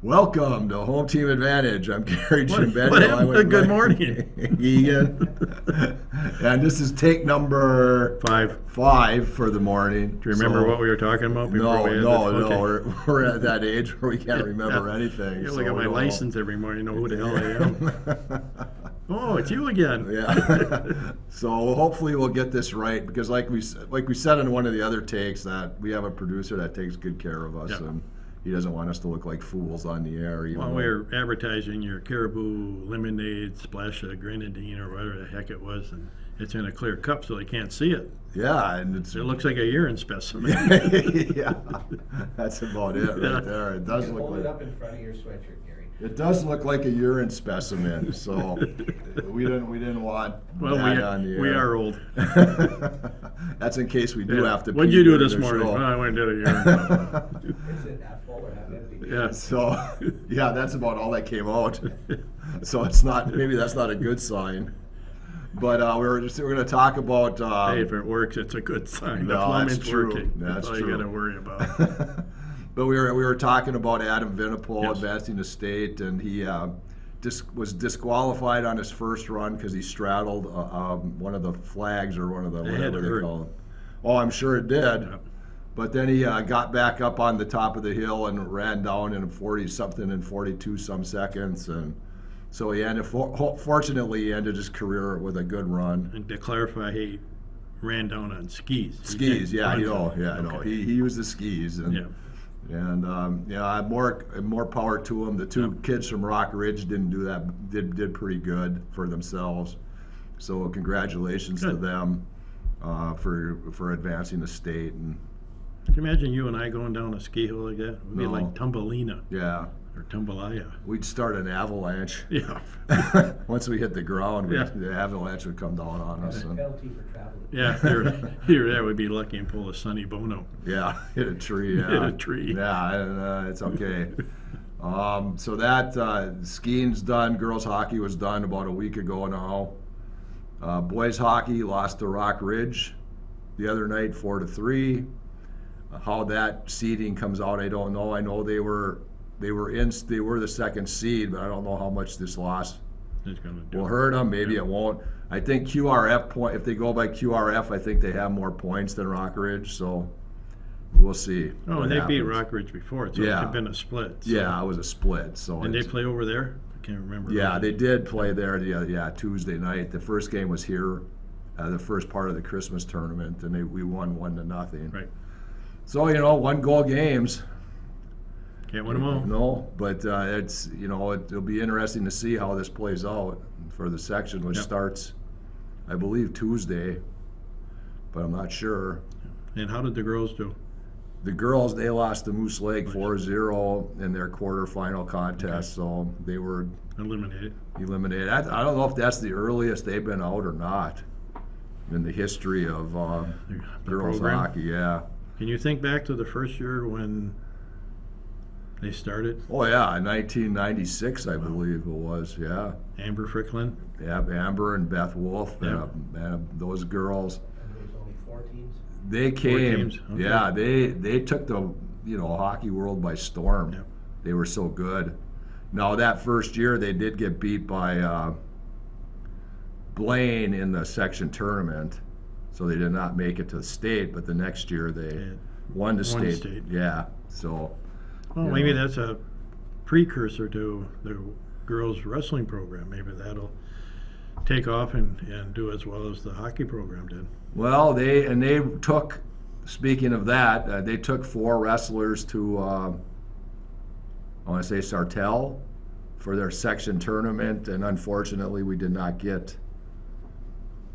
Welcome to Home Team Advantage. I'm Gary Chimbetto. What happened? Good morning. Egan. And this is take number 5 for the morning. Do you remember what we were talking about before we had No. this? Okay. We're at that age where we can't remember anything. You look at my license every morning, know who the hell I am. Oh, it's you again. Yeah. So hopefully we'll get this right because like we said in one of the other takes that we have a producer that takes good care of us and he doesn't want us to look like fools on the air. Well, we're advertising your Caribou lemonade splash of grenadine or whatever the heck it was, and it's in a clear cup so they can't see it. Yeah, and It looks like a urine specimen. Yeah, that's about it right there. It does look Hold like it up in front of your sweatshirt, Gary. it does look like a urine specimen. So we didn't want that on the air. we are old. That's in case we do have to. What'd pee you do during this the morning? show. Well, I went and did a urine. Is it half full or half empty? Yeah. So yeah, that's about all that came out. So it's not, maybe that's not a good sign. But we're going to talk about. Hey, if it works, it's a good sign. The No, plumbing's that's true. working. That's all true. you got to worry about. But we were talking about Adam Vinipol Yes. advancing to state, and he was disqualified on his first run because he straddled one of the flags or one of the It had whatever to they hurt. call it. Oh, I'm sure it did. Yeah. But then he got back up on the top of the hill and ran down in 40 something in 42 some seconds, and so he ended. Fortunately, he ended his career with a good run. And to clarify, he ran down on skis. Skis, yeah, He you didn't know, run. yeah, I know. Okay. He used the skis, and more power to him. The two kids from Rock Ridge didn't do that. Did pretty good for themselves. So congratulations to Good. them for advancing the state. And Can you imagine you and I going down a ski hill like that? It would be No. like Tumbelina yeah, or Tumbalaya. we'd start an avalanche. Yeah. Once we hit the ground, Yeah. the avalanche would come down on us. And, Penalty for traveling. Yeah, here that would be lucky and pull a Sonny Bono. yeah, hit a tree. Yeah. Hit a tree. Yeah, and, it's okay. So that skiing's done. Girls hockey was done about a week ago now. Boys hockey lost to Rock Ridge the other night, 4-3. How that seeding comes out, I don't know. I know they were the second seed, but I don't know how much this loss It's gonna do. will hurt them. Maybe it won't. I think QRF point. If they go by QRF, I think they have more points than Rock Ridge. So we'll see. Oh, what and they beat happens. Rock Ridge before, so it Yeah. could have been a split. So. Yeah, it was a split. So And they it's- play over there? I can't remember. Yeah, they did play there. Tuesday night. The first game was here, the first part of the Christmas tournament, and we won 1-0. Right. So 1-goal games. Can't win them all. No, but it's it'll be interesting to see how this plays out for the section, which Yep. starts, I believe, Tuesday, but I'm not sure. And how did the girls do? The girls, they lost to Moose Lake 4-0 in their quarterfinal contest, so they were Eliminated. eliminated. I don't know if that's the earliest they've been out or not in the history of The girls program. hockey. Yeah. Can you think back to the first year when they started? Oh yeah, in 1996, I believe it was. Yeah. Amber Fricklin? Yeah, Amber and Beth Wolf, Yeah. and those girls. And there's only 4 teams. They came. teams, okay. Yeah, they took the hockey world by storm. Yeah. They were so good. Now that first year they did get beat by Blaine in the section tournament, so they did not make it to the state. But the next year they Yeah. won the Won state. state. Yeah. So Well, You maybe know. that's a precursor to the girls' wrestling program. Maybe that'll take off and do as well as the hockey program did. well, they took. Speaking of that, they took 4 wrestlers to I want to say Sartell for their section tournament, and unfortunately we did not get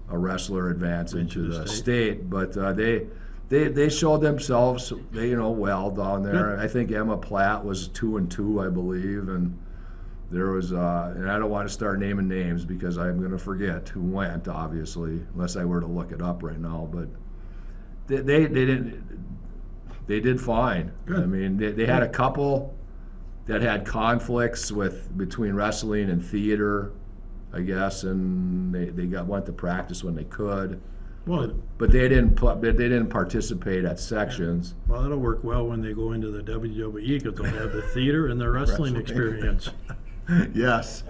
a wrestler advance into the state. But they showed themselves well down there. Good. I think Emma Platt was 2-2, I believe, and there was and I don't want to start naming names because I'm going to forget who went, obviously, unless I were to look it up right now. But they did fine. Good. I mean, they had a couple that had conflicts between wrestling and theater, I guess, and they went to practice when they could. Well, but they didn't participate at sections. well, it'll work well when they go into the WWE because they'll have the theater and the wrestling experience. Yes.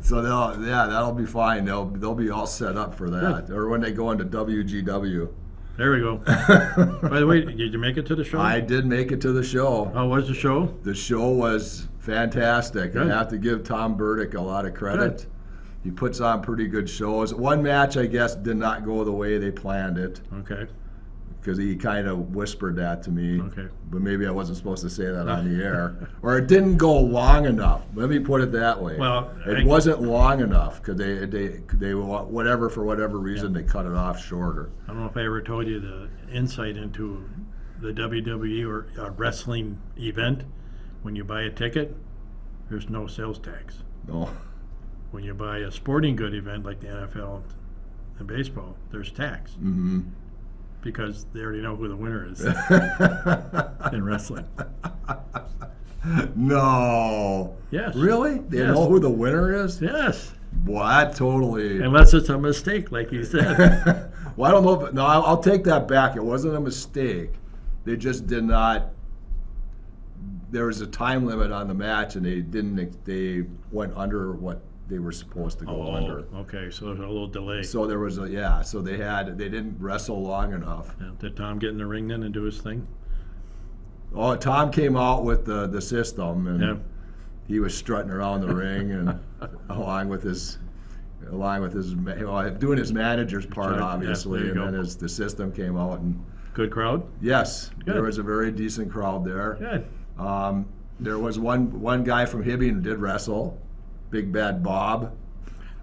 So that'll be fine. They'll be all set up for that. Or when they go into WGW. There we go. By the way, did you make it to the show? I did make it to the show. How was the show? The show was fantastic. Good. I have to give Tom Burdick a lot of credit. Good. He puts on pretty good shows. One match, I guess, did not go the way they planned it Okay. because he kind of whispered that to me. Okay. But maybe I wasn't supposed to say that on the air. Or it didn't go long enough. Let me put it that way. Well, it wasn't long enough because they whatever for whatever reason they cut it off shorter. I don't know if I ever told you the insight into the WWE or a wrestling event. When you buy a ticket, there's no sales tax. No. When you buy a sporting good event like the NFL and baseball, there's tax Mm-hmm. because they already know who the winner is in wrestling. No. Yes. Really? They Yes. know who the winner is? Yes, What? Totally. unless it's a mistake, like you said. Well, I don't know. No, I'll take that back. It wasn't a mistake. They just did not. There was a time limit on the match, and they didn't. They went under what they were supposed to go under. Okay, so there's a little delay. So there was So they didn't wrestle long enough. Yeah, did Tom get in the ring then and do his thing? Oh, Tom came out with the system, and Yeah. he was strutting around the ring, and along with his doing his manager's part, Right, yeah, obviously, there you and go. then the system came out, and Good crowd? yes, Good. there was a very decent crowd there. Good. There was one guy from Hibbing who did wrestle, Big Bad Bob.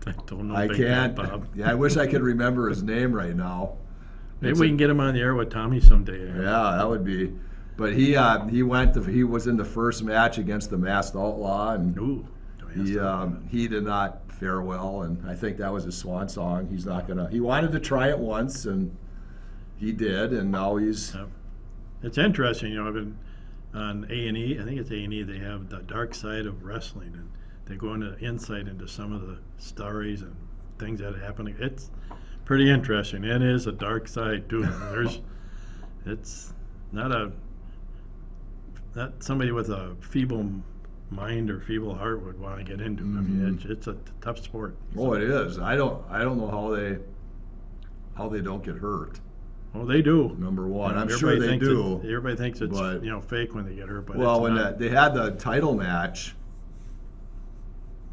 I don't know I Big can't. Bad Bob. Yeah, I wish I could remember his name right now. Maybe It's we a- can get him on the air with Tommy someday. Yeah, that would be. But he was in the first match against the Masked Outlaw, and Ooh. he did not fare well, and I think that was his swan song. He's not gonna. He wanted to try it once, and he did, and now he's. Yep. It's interesting, I've been on A&E, I think it's A&E, they have the dark side of wrestling, and they go into insight into some of the stories and things that happen. It's pretty interesting. It is a dark side too. It's not somebody with a feeble mind or feeble heart would want to get into. I mean, it's a tough sport. Oh, it is. I don't know how they don't get hurt. Oh, they do. Number one, I'm Everybody sure they thinks do. everybody thinks it's but- fake when they get hurt, but Well, it's when not. they had the title match,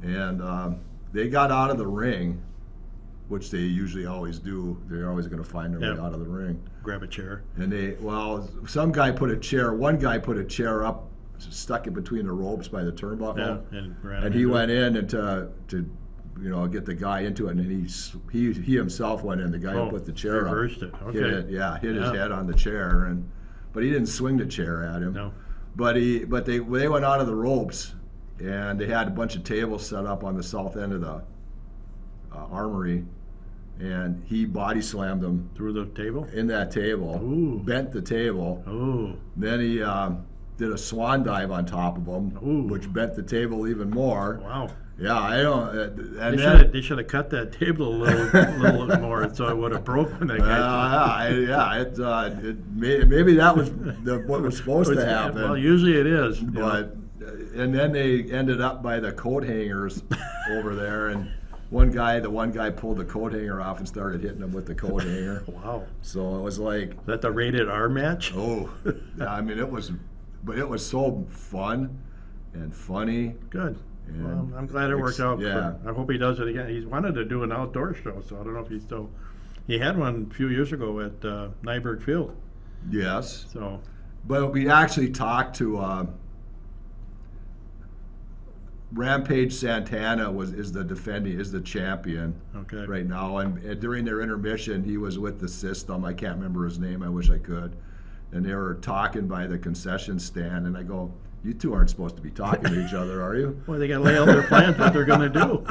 and they got out of the ring, which they usually always do. They're always going to find their way Yeah. out of the ring. Grab a chair. And one guy put a chair up, stuck it between the ropes by the turnbuckle, Yeah, and ran and him he into went it. in and to get the guy into it, and then he himself went in. The guy Oh, who put the chair up reversed it. hit Okay. it, hit his Yeah. head on the chair, but he didn't swing the chair at him. No. But they went out of the ropes, and they had a bunch of tables set up on the south end of the armory, and he body slammed them Through the table? in that table, Ooh. bent the table. Oh. Then he did a swan dive on top of them, Ooh. which bent the table even more. Wow. Yeah, I don't. And They should have cut that table a little more so it would have broke when that guy. maybe that was what was supposed to happen. Well, usually it is. But and then they ended up by the coat hangers over there, and the one guy pulled the coat hanger off and started hitting him with the coat hanger. Wow. So it was like, Is that the rated R match? oh, I mean, it was so fun and funny. Good. And Well, I'm glad it worked out. yeah. I hope he does it again. He's wanted to do an outdoor show, so I don't know if he's still. He had one a few years ago at Nyberg Field. Yes, So but we actually talked to Rampage Santana is the champion okay. right now, and during their intermission he was with the system. I can't remember his name. I wish I could. And they were talking by the concession stand, and I go, "You two aren't supposed to be talking to each other, are you?" Well, they got to lay out their plans what they're going to do.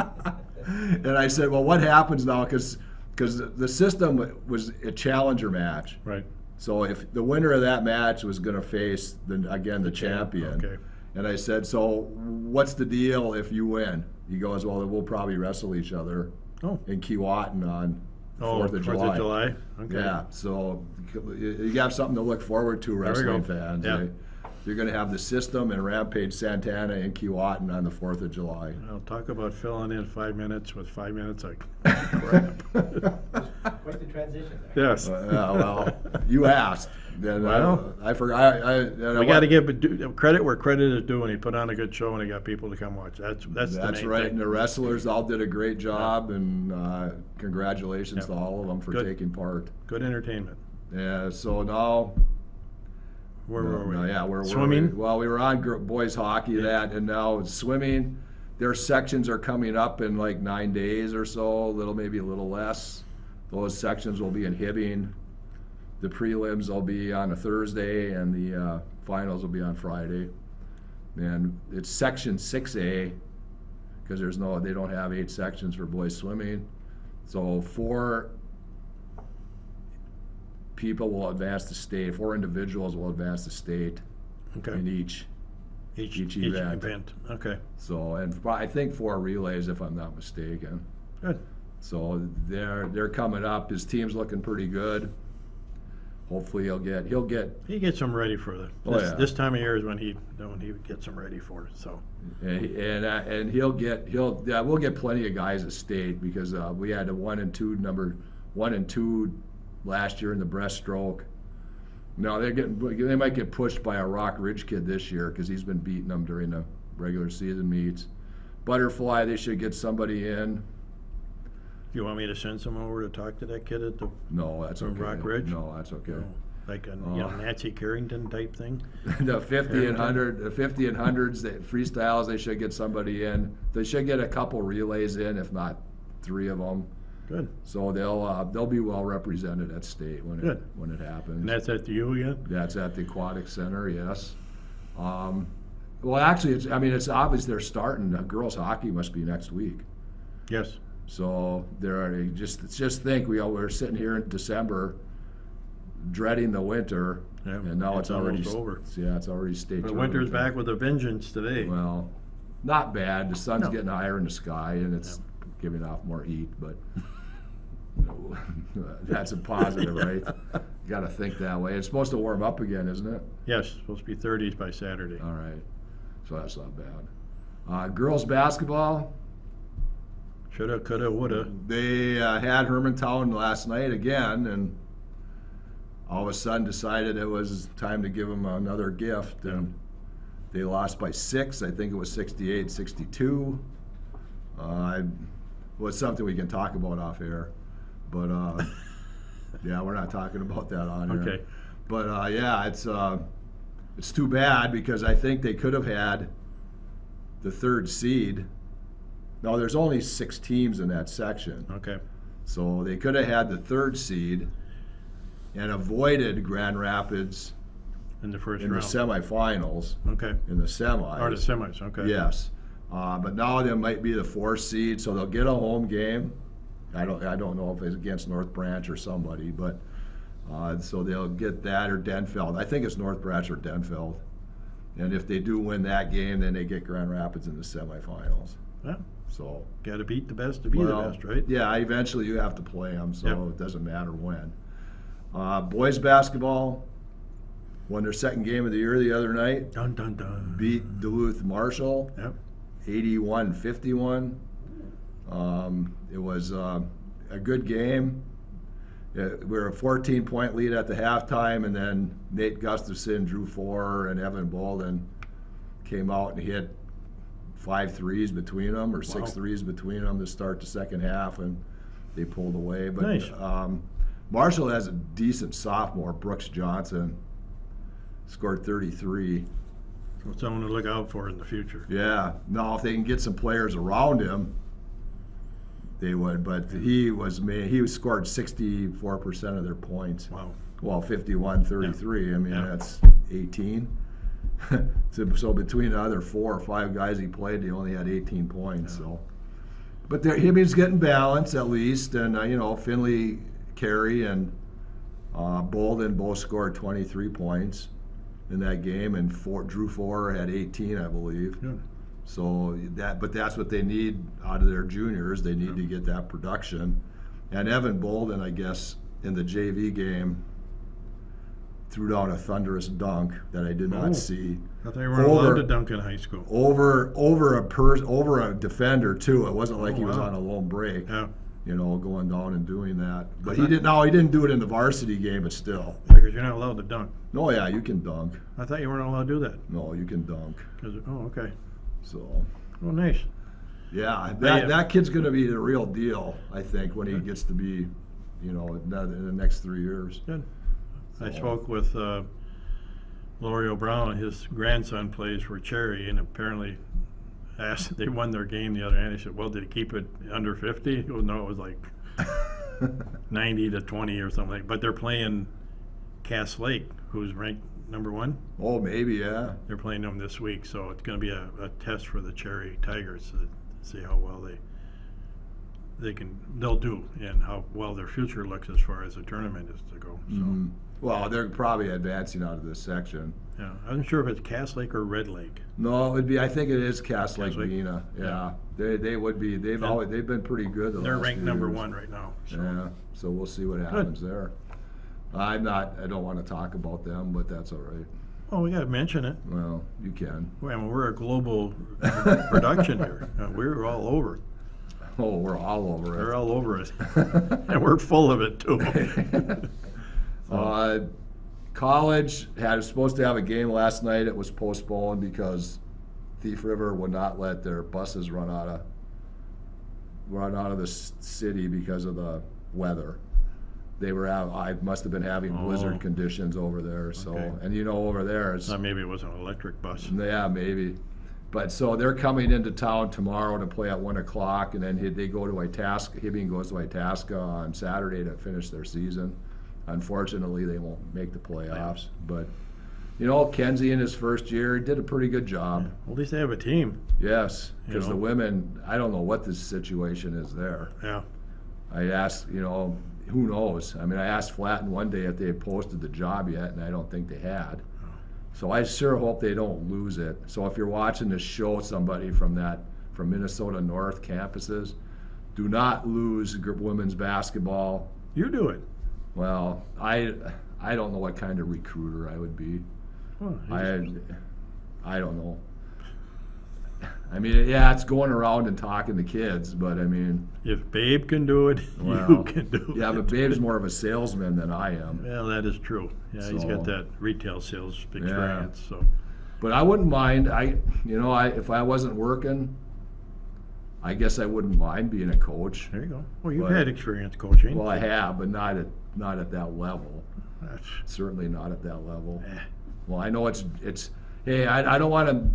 And I said, "Well, what happens now? Because the system was a challenger match. Right. So if the winner of that match was going to face the champion." Okay. And I said, "So what's the deal if you win?" He goes, "Well, we'll probably wrestle each other Oh. in Keewatin on Oh, 4th of July. Okay. Yeah, so you have something to look forward to, we wrestling go. fans. Yeah. You're going to have the System and Rampage Santana and Keewatin on the 4th of July. I'll talk about filling in 5 minutes with 5 minutes of crap. Quite the transition there. Yes. Well, you asked. Then Well, I forgot. We got to give credit where credit is due, and he put on a good show, and he got people to come watch. That's the That's main right, thing. and the wrestlers all did a great job, and congratulations Yeah. to all of them for Good. taking part. Good entertainment. Yeah, so now. Where were we? No, yeah, we're Swimming? we were on boys hockey, that, and now swimming. Their sections are coming up in like 9 days or so, maybe a little less. Those sections will be in Hibbing. The prelims will be on a Thursday, and the finals will be on Friday. And it's section 6A, because they don't have 8 sections for boys swimming. So 4 people will advance to state. 4 individuals will advance to state Okay. in each Each event. Okay. So, and I think 4 relays, if I'm not mistaken. Good. So they're coming up. His team's looking pretty good. Hopefully he'll get He gets them ready for Oh, yeah. this time of year is when he gets them ready for it. So and we'll get plenty of guys at state, because we had number 1 and 2 last year in the breaststroke. No, they might get pushed by a Rock Ridge kid this year, because he's been beating them during the regular season meets. Butterfly, they should get somebody in. you want me to send someone over to talk to that kid at the No, that's From okay. Rock Ridge? No, that's okay. like a Oh. Nancy Carrington type thing? The 50 and 100s, the freestyles, they should get somebody in. They should get a couple relays in, if not 3 of them. Good. So they'll be well represented at state when Good. it happens. And that's at the U again? That's at the Aquatic Center, yes. Well, actually, it's obvious they're starting. Girls hockey must be next week. Yes. So just think, we're sitting here in December, dreading the winter, Yeah, and now it's already almost over. Yeah, it's already state. The winter's tournament. back with a vengeance today. Well, not bad. The sun's No. getting higher in the sky, and it's giving off more heat, but that's a positive, right? You got to think that way. It's supposed to warm up again, isn't it? Yes, supposed to be 30s by Saturday. All right, so that's not bad. Girls basketball, Shoulda, coulda, woulda. they had Hermantown last night again, and all of a sudden decided it was time to give them another gift, and they lost by 6. I think it was 68-62. Was something we can talk about off air, but yeah, we're not talking about that on here. Okay. But yeah, it's too bad, because I think they could have had the 3rd seed. No, there's only 6 teams in that section, Okay. so they could have had the 3rd seed and avoided Grand Rapids In the first in the round. semifinals. Okay. In the semis. Or the semis, okay. Yes, but now there might be the 4th seed, so they'll get a home game. I don't know if it's against North Branch or somebody, but so they'll get that, or Denfeld. I think it's North Branch or Denfeld. And if they do win that game, then they get Grand Rapids in the semifinals. Yeah. So Got to beat the best to be the best, right? yeah, eventually you have to play them, so Yep. it doesn't matter when. Boys basketball won their 2nd game of the year the other night. Dun dun dun. Beat Duluth Marshall. Yep. 81-51. It was a good game. We were a 14-point lead at the halftime, and then Nate Gustafson drew 4, and Evan Bolden came out and hit 5 threes between them, or 6 Wow. threes between them to start the second half, and they pulled away. But Nice. Marshall has a decent sophomore, Brooks Johnson, scored 33. So someone to look out for in the future. Yeah, no, if they can get some players around him, they would. But he scored 64% of their points. Wow. Well, 51-33. I mean, Yeah. that's 18. So between the other 4 or 5 guys he played, he only had 18 points. Yeah. So, but Hibbing's getting balance at least, and Finley, Carey, and Bolden both scored 23 points in that game, and drew 4, had 18, I believe. Good. So that's what they need out of their juniors. They need to get that production. And Evan Bolden, I guess, in the JV game, threw down a thunderous dunk that I did Oh. not see. I thought you weren't allowed to dunk in high school. Over a defender too. It wasn't like Oh, he was wow. on a lone break, Yeah, going down and doing that. But thought- he didn't do it in the varsity game, but still. because you're not allowed to dunk. No, yeah, you can dunk. I thought you weren't allowed to do that. No, you can dunk. Okay. So, Oh, nice. yeah, But, that kid's going to be the real deal, I think, when he gets to be, in the next 3 years. Good. I So- spoke with Laurie O'Brien. His grandson plays for Cherry, and apparently they won their game the other night. He said, "Well, did he keep it under 50?" He goes, "No, it was like 90 to 20 or something." But they're playing Cass Lake, who's ranked number 1. Oh, maybe, yeah. They're playing them this week, so it's going to be a test for the Cherry Tigers to see how well they'll do and how well their future looks as far as the tournament is to go. So. Mhm. Well, they're probably advancing out of this section. Yeah, I'm sure if it's Cass Lake or Red Lake. No, it would be. I think it is Cass Lake Lake? Vena. Yeah. Yeah, they would be. They've been pretty good. They're ranked number 1 right now. So. Yeah, so we'll see what happens there. I don't want to talk about them, but that's all right. Oh, we got to mention it. Well, you can. Well, we're a global production here. We're all over. Oh, we're all over We're it. all over it, and we're full of it too. College was supposed to have a game last night. It was postponed because Thief River would not let their buses run out of the city because of the weather. I must have been having blizzard Oh. conditions over there. So, Okay. and over there, it's Maybe it was an electric bus. yeah, maybe. But so they're coming into town tomorrow to play at 1 o'clock, and then they go to Itasca. Hibbing goes to Itasca on Saturday to finish their season. Unfortunately, they won't make the playoffs. But Kenzie in his first year did a pretty good job. Well, at least they have a team. Yes, because You know. the women, I don't know what the situation is there. Yeah. I asked, who knows? I mean, I asked Flatten one day if they had posted the job yet, and I don't think they had. So I sure hope they don't lose it. So if you're watching this show, somebody from Minnesota North campuses, do not lose women's basketball. You do it. Well, I don't know what kind of recruiter I would be. Well, I don't know. I mean, yeah, it's going around and talking to kids, but I mean, if Babe can do it, you well, can do it. yeah, but Babe's more of a salesman than I am. Well, that is true. Yeah, he's got So- that retail sales experience. So But I wouldn't mind. If I wasn't working, I guess I wouldn't mind being a coach. there you go. Well, you've But- had experience coaching. Well, I have, but not at that level. That's, Certainly not at that level. eh. Well, I know it's. Hey, I don't want to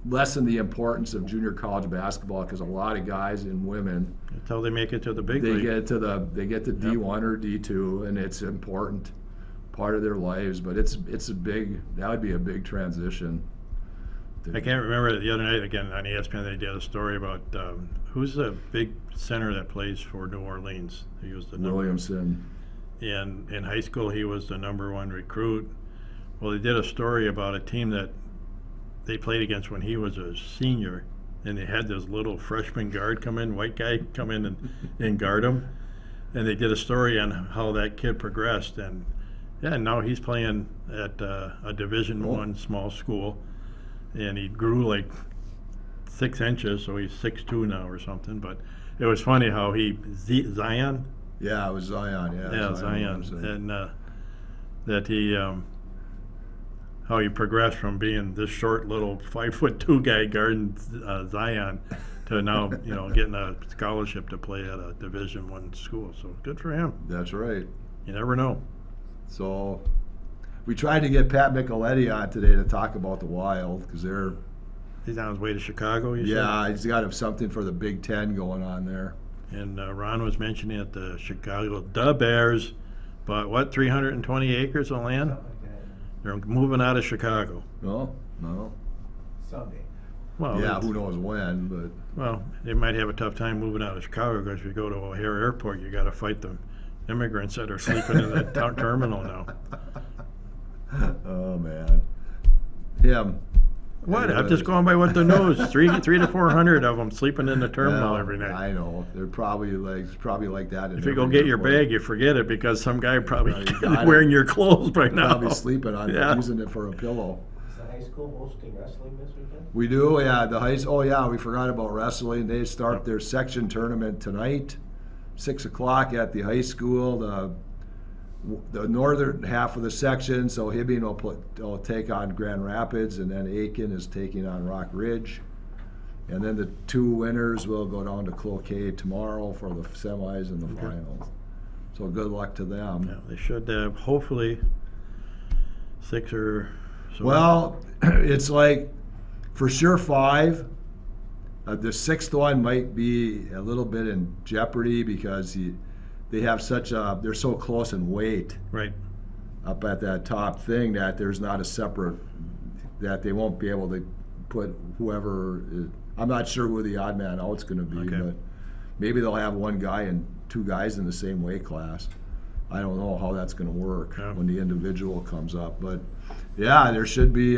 lessen the importance of junior college basketball because a lot of guys and women Until they make it to the big they league. get to D1 or D2, and it's an important part of their lives. But that would be a big transition. I can't remember the other night again on ESPN they did a story about who's the big center that plays for New Orleans. He was the Williamson. in high school he was the number 1 recruit. Well, they did a story about a team that they played against when he was a senior, and they had this little freshman guard come in, white guy come in and guard him, and they did a story on how that kid progressed, and now he's playing at a Division I small school, and he grew like 6 inches, so he's 6'2" now or something. But it was funny how Zion. Yeah, it was Zion. Yeah, Zion, Williamson. and that he how he progressed from being this short little 5'2" guy guarding Zion to now getting a scholarship to play at a Division I school. So good for him. That's right. You never know. So we tried to get Pat Micheletti on today to talk about the Wild because they're He's on his way to Chicago. You yeah, he's got something for the Big Ten going on there. said? And Ron was mentioning at the Chicago, the Bears bought 320 acres of land. Something like that. They're moving out of Chicago. No. Someday. Well, Yeah, it's- who knows when, but Well, they might have a tough time moving out of Chicago because if you go to O'Hare Airport, you got to fight the immigrants that are sleeping in the terminal now. oh man, him. What? I'm just going by what the news. Three to 400 of them sleeping in the terminal Well, every night. I know. They're probably like that. In If you go every get your airport. bag, you forget it because some guy probably Right, you got it. wearing your clothes right now. Probably sleeping on it, Yeah. using it for a pillow. Is the high school hosting wrestling this weekend? We do, yeah. Oh, yeah. We forgot about wrestling. They start their section tournament tonight, 6 o'clock at the high school. The northern half of the section, so Hibbing will take on Grand Rapids, and then Aiken is taking on Rock Ridge. And then the two winners will go down to Cloquet tomorrow for the semis and the Okay. finals. So good luck to them. Yeah, they should hopefully 6 or so. Well, it's like for sure 5. The 6th one might be a little bit in jeopardy because they have they're so close in weight Right. up at that top thing that there's not a separate, that they won't be able to put whoever, I'm not sure who the odd man out's going to be, Okay. but maybe they'll have one guy and 2 guys in the same weight class. I don't know how that's going to work Yeah. when the individual comes up, but yeah, there should be.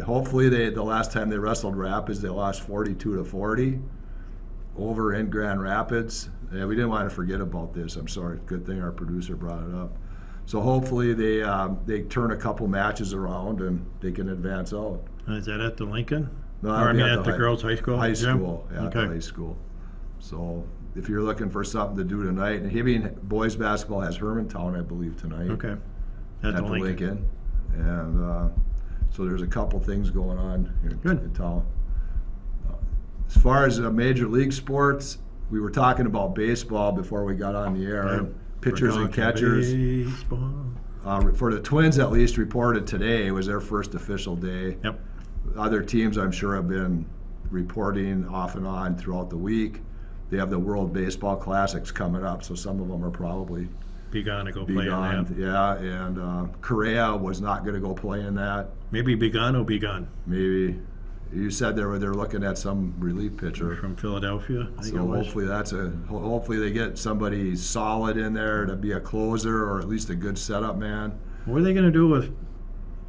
Hopefully, the last time they wrestled Rapids, they lost 42-40 over in Grand Rapids. Yeah, we didn't want to forget about this. I'm sorry. Good thing our producer brought it up. So hopefully they turn a couple matches around and they can advance out. Is that at the Lincoln? No, Or that'll I be mean, at at the the girls' high school? High gym? school, yeah, at the Okay. high school. So if you're looking for something to do tonight, and Hibbing boys basketball has Hermantown, I believe, tonight. Okay. At the Lincoln. And so there's a couple things going on here Good. in town. As far as major league sports, we were talking about baseball before we got on the air. Yeah. Pitchers We're and talking catchers. baseball. For the Twins, at least, reported today was their first official day. Yep. Other teams, I'm sure, have been reporting off and on throughout the week. They have the World Baseball Classics coming up, so some of them are probably Be gone to go be play in gone. that. Yeah, and Correa was not going to go play in that. Maybe be gone or be gone. Maybe you said they're looking at some relief pitcher. From Philadelphia, I think it So was. hopefully they get somebody solid in there to be a closer or at least a good setup man. What are they going to do with?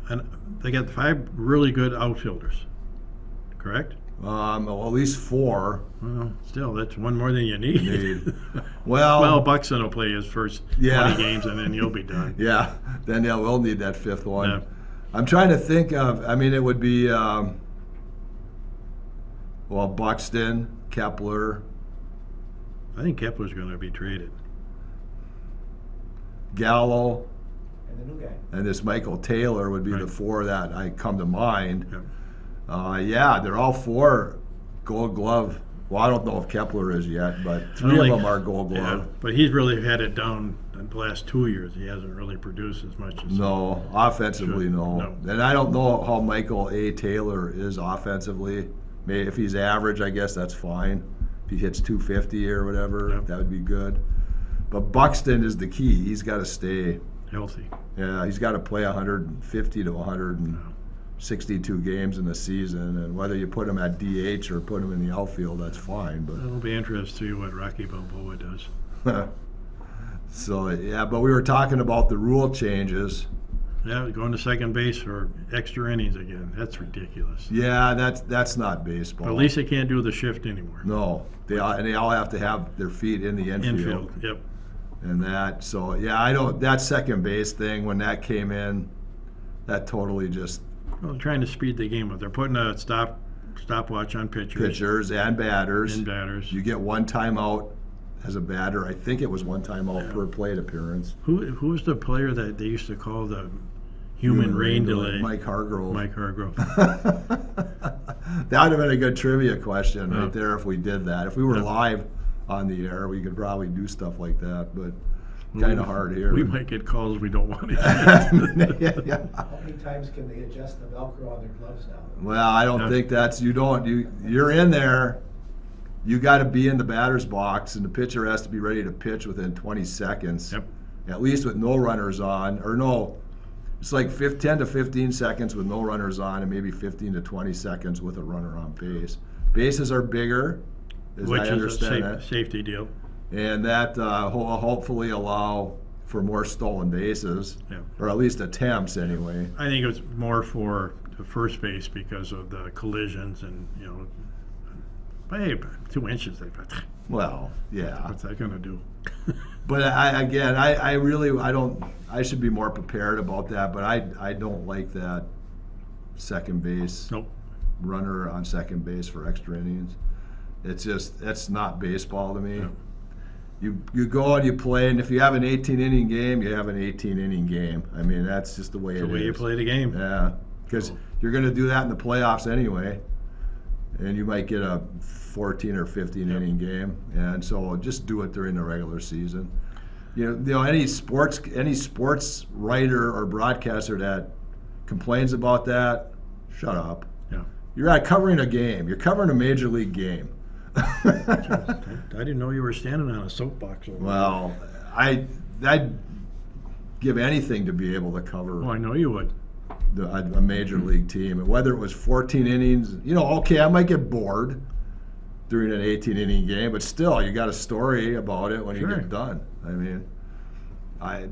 And they got 5 really good outfielders, correct? Well, at least 4. Well, still, that's one more than you need. Need. Well, Well, Buxton will play his first Yeah. 20 games, and then you'll be done. yeah, then yeah, we'll need that 5th one. Yeah. I'm trying to think of. I mean, it would be Buxton, Kepler, I think Kepler's going to be traded. Gallo, And the new guy. and this Michael Taylor would be the Right. 4 that I come to mind. Yep. Yeah, they're all 4 Gold Glove. Well, I don't know if Kepler is yet, but 3 Only- of them are Gold Yeah, Glove. but he's really had it down in the last 2 years. He hasn't really produced as much as. No, offensively, Sure. no. No. And I don't know how Michael A. Taylor is offensively. Maybe if he's average, I guess that's fine. If he hits 250 or whatever, Yep. that would be good. But Buxton is the key. He's got to stay. Healthy. Yeah, he's got to play 150 to 162 games in the season, and whether you put him at DH or put him in the outfield, that's fine. It'll be interesting to see what Rocky Balboa does. But so yeah, but we were talking about the rule changes. Yeah, going to second base for extra innings again. That's ridiculous. Yeah, that's not baseball. But at least they can't do the shift anymore. No, they all have to have their feet in the infield. Yep. And that. So yeah, I don't. That second base thing when that came in, that totally just Well, they're trying to speed the game up. They're putting a stopwatch on pitchers pitchers and batters. and batters. You get one timeout as a batter. I think it was one timeout Yeah. per plate appearance. Who was the player that they used to call the human rain delay? Mike Hargrove. Mike Hargrove. That would have been a good trivia question Yeah. right there if we did that. If we were Yeah. live on the air, we could probably do stuff like that, but kind of hard here. We might get calls we don't want to get. yeah. How many times can they adjust the Velcro on their gloves now? Well, I don't Yeah. think that's you're in there. You got to be in the batter's box, and the pitcher has to be ready to pitch within 20 seconds. Yep. At least with no runners on, or no. It's like 10 to 15 seconds with no runners on, and maybe 15 to 20 seconds with a runner on base. Bases are bigger, as Which I is a understand that, safety deal. and that will hopefully allow for more stolen bases, Yeah. or at least attempts anyway. I think it was more for the first base because of the collisions and, you know, but hey, 2 inches, Well, yeah. what's that gonna do? But I should be more prepared about that, but I don't like that second base, Nope. runner on second base for extra innings. It's just, that's not baseball to me. Yeah. You go and you play, and if you have an 18-inning game, you have an 18-inning game. I mean, that's just the way The it way you is. play the game. Yeah, because So- you're going to do that in the playoffs anyway, and you might get a 14 or 15-inning game, and so just do it during the regular season. You know, any sports writer or broadcaster that complains about that, shut up. Yeah. You're not covering a game. You're covering a major league game. I didn't know you were standing on a soapbox over there. Well, I'd give anything to be able to cover Oh, I know you would. a major league team, and whether it was 14 innings, you know, okay, I might get bored during an 18-inning game, but still, you got a story about it when you Sure. get done. I mean,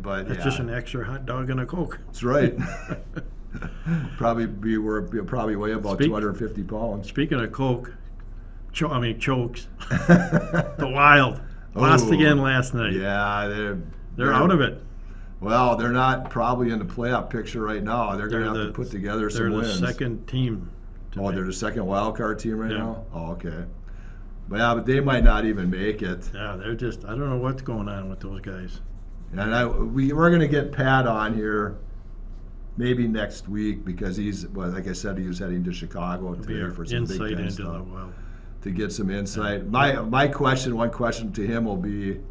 but It's yeah, just an extra hot dog and a Coke. that's right. Probably weigh about Speak- 250 pounds. Speaking of Coke, chokes. The Wild lost Oh, again last night. Yeah, They're out of it. Well, they're not probably in the playoff picture right now. They're going to They're have to put together They're some the wins. second team. to Oh, make- they're the second wild card team right Yeah. now? Oh, okay. But they might not even make it. Yeah, they're just. I don't know what's going on with those guys. And we're going to get Pat on here maybe next week because like I said, he was heading to Chicago It'll be today our for some Big insight Ten into stuff the Wild. to get some insight. One question to him will be,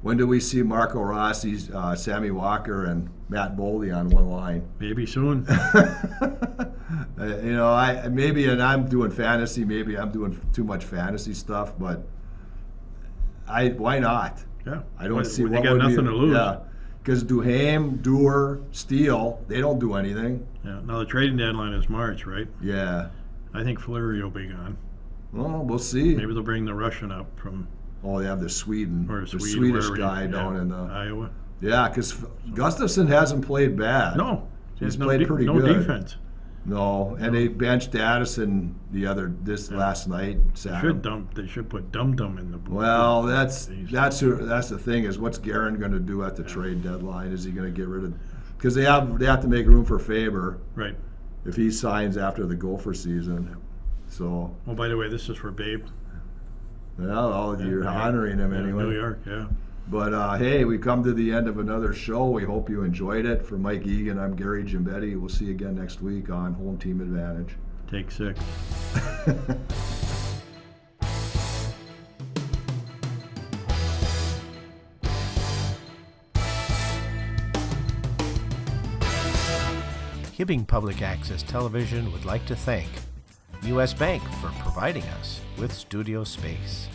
when do we see Marco Rossi, Sammy Walker, and Matt Boldy on one line? Maybe soon. You know, and I'm doing fantasy. Maybe I'm doing too much fantasy stuff, but why not? Yeah. I don't see They what got would nothing be, to lose. Yeah, because Duham, Doer, Steele, they don't do anything. Yeah. Now the trading deadline is March, right? Yeah. I think Fleury will be gone. Well, we'll see. Maybe they'll bring the Russian up from Oh, they have the or Swedish Sweden, wherever guy he- down yeah, in the. Iowa. Yeah, because Gustafson hasn't played bad. No, He's no played pretty no good. defense. No, and they benched Addison last night. Saturday. They should put Dum Dum in the booth. Well, that's Jeez. the thing is, what's Guerin going to do at the trade deadline? Is he going to get rid of? Because they have to make room for Faber Right. if he signs after the Gopher season. So, Oh, by the way, this is for Babe. well, you're Yeah, honoring him yeah, anyway. New York, yeah. But hey, we come to the end of another show. We hope you enjoyed it. For Mike Egan, I'm Gary Gimbetti. We'll see you again next week on Home Team Advantage. Take 6. Hibbing Public Access Television would like to thank U.S. Bank for providing us with studio space.